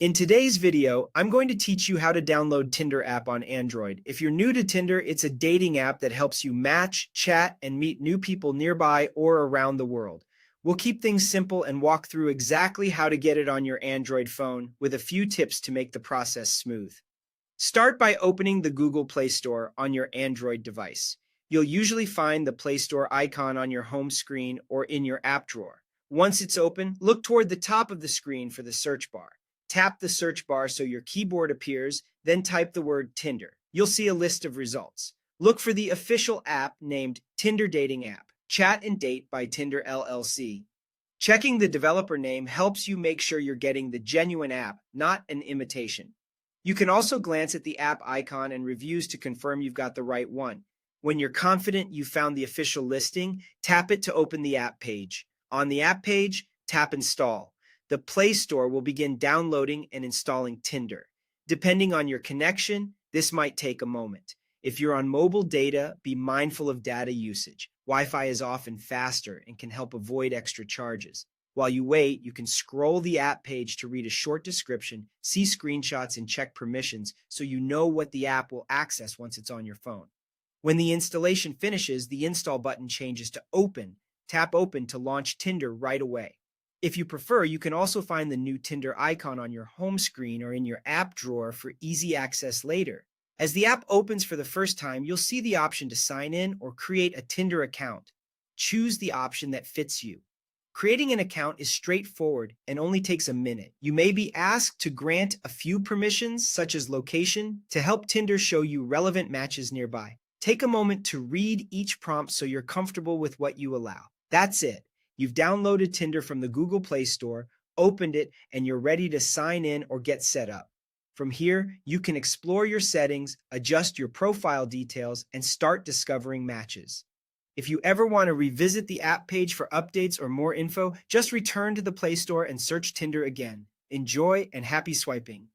In today's video, I'm going to teach you how to download Tinder app on Android. If you're new to Tinder, it's a dating app that helps you match, chat, and meet new people nearby or around the world. We'll keep things simple and walk through exactly how to get it on your Android phone with a few tips to make the process smooth. Start by opening the Google Play Store on your Android device. You'll usually find the Play Store icon on your home screen or in your app drawer. Once it's open, look toward the top of the screen for the search bar. Tap the search bar so your keyboard appears, then type the word Tinder. You'll see a list of results. Look for the official app named Tinder Dating App, Chat and Date by Tinder LLC. Checking the developer name helps you make sure you're getting the genuine app, not an imitation. You can also glance at the app icon and reviews to confirm you've got the right one. When you're confident you found the official listing, tap it to open the app page. On the app page, tap Install. The Play Store will begin downloading and installing Tinder. Depending on your connection, this might take a moment. If you're on mobile data, be mindful of data usage. Wi-Fi is often faster and can help avoid extra charges. While you wait, you can scroll the app page to read a short description, see screenshots, and check permissions so you know what the app will access once it's on your phone. When the installation finishes, the install button changes to Open. Tap Open to launch Tinder right away. If you prefer, you can also find the new Tinder icon on your home screen or in your app drawer for easy access later. As the app opens for the first time, you'll see the option to sign in or create a Tinder account. Choose the option that fits you. Creating an account is straightforward and only takes a minute. You may be asked to grant a few permissions, such as location, to help Tinder show you relevant matches nearby. Take a moment to read each prompt so you're comfortable with what you allow. That's it. You've downloaded Tinder from the Google Play Store, opened it, and you're ready to sign in or get set up. From here, you can explore your settings, adjust your profile details, and start discovering matches. If you ever want to revisit the app page for updates or more info, just return to the Play Store and search Tinder again. Enjoy and happy swiping.